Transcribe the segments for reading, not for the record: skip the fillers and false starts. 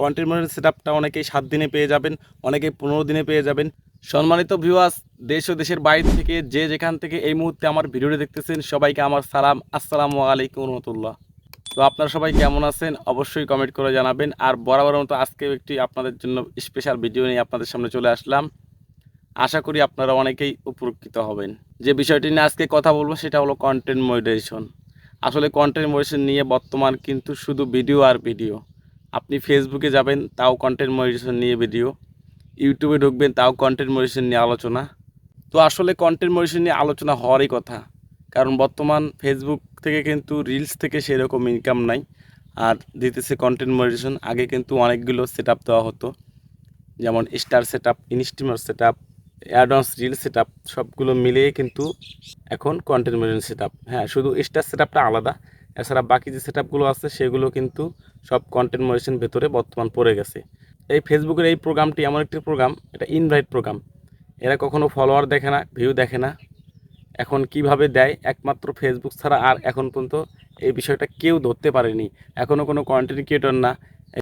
Content monitor সেটআপটা অনেকেই 7 দিনে পেয়ে যাবেন, অনেকেই 15 দিনে পেয়ে যাবেন। সম্মানিত ভিউয়ার্স, দেশ ও দেশের বাইরে থেকে যে যেখান থেকে এই মুহূর্তে আমার ভিডিওটি দেখতেছেন সবাইকে আমার সালাম, আসসালামু আলাইকুম রহমতুল্লাহ। তো আপনারা সবাই কেমন আছেন অবশ্যই কমেন্ট করে জানাবেন। আর বরাবরের মতো আজকেও একটি আপনাদের জন্য স্পেশাল ভিডিও নিয়ে আপনাদের সামনে চলে আসলাম। আশা করি আপনারা অনেকেই উপকৃত হবেন। যে বিষয়টি নিয়ে আজকে কথা বলবো সেটা হলো কন্টেন্ট মনিটাইজেশন। আসলে কন্টেন্ট মনিটাইজেশন নিয়ে বর্তমান কিন্তু শুধু ভিডিও আর ভিডিও। আপনি ফেসবুকে যাবেন তাও কন্টেন্ট মনিটাইজেশন নিয়ে ভিডিও, ইউটিউবে ঢুকবেন তাও কন্টেন্ট মনিটাইজেশন নিয়ে আলোচনা। তো আসলে কন্টেন্ট মনিটাইজেশন নিয়ে আলোচনা হওয়ারই কথা, কারণ বর্তমান ফেসবুক থেকে কিন্তু রিলস থেকে সেরকম ইনকাম নাই, আর দিতেছে কন্টেন্ট মনিটাইজেশন। আগে কিন্তু অনেকগুলো সেট আপ দেওয়া হতো, যেমন স্টার সেট আপ, ইনস্টিমার set up, advance reel set up, সবগুলো মিলিয়ে কিন্তু এখন কন্টেন্ট মনিটাইজেশন সেট আপ। হ্যাঁ, শুধু স্টার সেট আপটা আলাদা, এছাড়া বাকি যে সেট আপগুলো আছে সেগুলো কিন্তু সব কন্টেন্ট মনিটাইজেশন ভেতরে বর্তমান পড়ে গেছে। এই ফেসবুকের এই প্রোগ্রামটি এমন একটি প্রোগ্রাম, এটা ইনভাইট প্রোগ্রাম। এরা কখনো ফলোয়ার দেখে না, ভিউ দেখে না। এখন কিভাবে দেয় একমাত্র ফেসবুক ছাড়া আর এখন পর্যন্ত এই বিষয়টা কেউ ধরতে পারেনি। এখনও কোনো কন্টেন্ট ক্রিয়েটর না,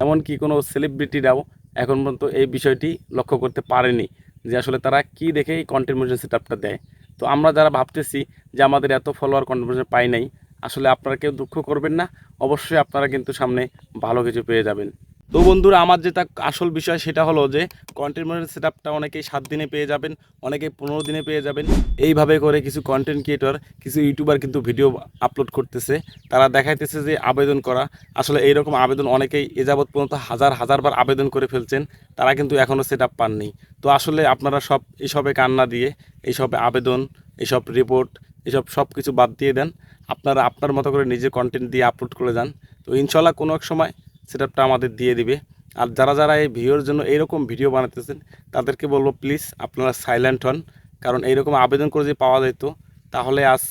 এমনকি কোনো সেলিব্রিটিরাও এখন পর্যন্ত এই বিষয়টি লক্ষ্য করতে পারেনি যে আসলে তারা কি দেখে এই কন্টেন্ট মনিটাইজেশন সেটআপটা দেয়। তো আমরা যারা ভাবতেছি যে আমাদের এত ফলোয়ার কন্টেন্ট মনিটাইজেশন পাই নাই, আসলে আপনারা কেউ দুঃখ করবেন না, অবশ্যই আপনারা কিন্তু সামনে ভালো কিছু পেয়ে যাবেন। তো বন্ধুরা, আমার যেটা আসল বিষয় সেটা হলো যে কন্টেন্ট মনিটর সেটআপটা অনেকেই 7 দিনে পেয়ে যাবেন, অনেকেই 15 দিনে পেয়ে যাবেন। এইভাবে করে কিছু কন্টেন্ট ক্রিয়েটর, কিছু ইউটিউবার কিন্তু ভিডিও আপলোড করতেছে। তারা দেখাইতেছে যে আবেদন করা, আসলে এইরকম আবেদন অনেকেই এ যাবৎ পর্যন্ত হাজার হাজার বার আবেদন করে ফেলছেন, তারা কিন্তু এখনও সেটআপ পাননি। তো আসলে আপনারা সব এইসবে কান্না দিয়ে, এইসবে আবেদন, এইসব রিপোর্ট, এইসব সব কিছু বাদ দিয়ে দেন। আপনারা আপনার মতো করে নিজে কন্টেন্ট দিয়ে আপলোড করে যান। তো ইনশাল্লাহ কোনো এক সময় সেটআপটা আমাদের দিয়ে দিবে। আর যারা যারা এই ভিডিওর জন্য এইরকম ভিডিও বানাতেছেন তাদেরকে বলবো প্লিজ আপনারা সাইলেন্ট হন, কারণ এইরকম আবেদন করে যে পাওয়া যেত তাহলে আজ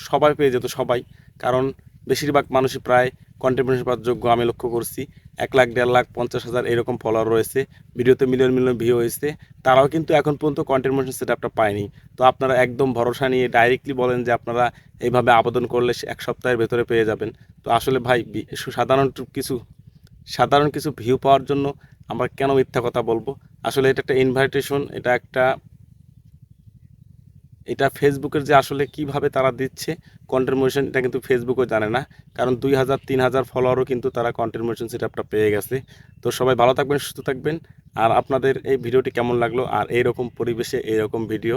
সবাই পেয়ে যেত, সবাই। কারণ বেশিরভাগ মানুষই প্রায় কন্টেন্ট মনিটাইজেশন পাওয়ার যোগ্য। আমি লক্ষ্য করছি 1 লাখ, 1.5 লাখ, 50,000 এরকম ফলোয়ার রয়েছে, ভিডিওতে মিলিয়ন মিলিয়ন ভিউ হয়েছে, তারাও কিন্তু এখন পর্যন্ত কন্টেন্ট মনিটাইজেশন সেটআপটা পায়নি। তো আপনারা একদম ভরসা নিয়ে ডাইরেক্টলি বলেন যে আপনারা এইভাবে আবেদন করলে 1 সপ্তাহের ভেতরে পেয়ে যাবেন। তো আসলে ভাই সাধারণ কিছু ভিউ পাওয়ার জন্য আমরা কেন মিথ্যা কথা বলবো? আসলে এটা একটা ইনভাইটেশন, এটা ফেসবুকের যে আসলে কিভাবে তারা দিচ্ছে কন্টেন্ট মনিটাইজেশন, এটা কিন্তু ফেসবুকও জানে না। কারণ 2,000 3,000 ফলোয়ারও কিন্তু তারা কন্টেন্ট মনিটাইজেশন সেটআপটা পেয়ে গেছে। তো সবাই ভালো থাকবেন, সুস্থ থাকবেন। আর আপনাদের এই ভিডিওটি কেমন লাগলো, আর এইরকম পরিবেশে এইরকম ভিডিও,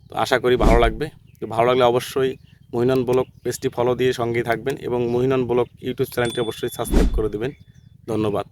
তো আশা করি ভালো লাগবে। তো ভালো লাগলে অবশ্যই মহিনন ব্লগ পেজটি ফলো দিয়ে সঙ্গেই থাকবেন, এবং মহিনন ব্লগ ইউটিউব চ্যানেলটি অবশ্যই সাবস্ক্রাইব করে দেবেন। ধন্যবাদ।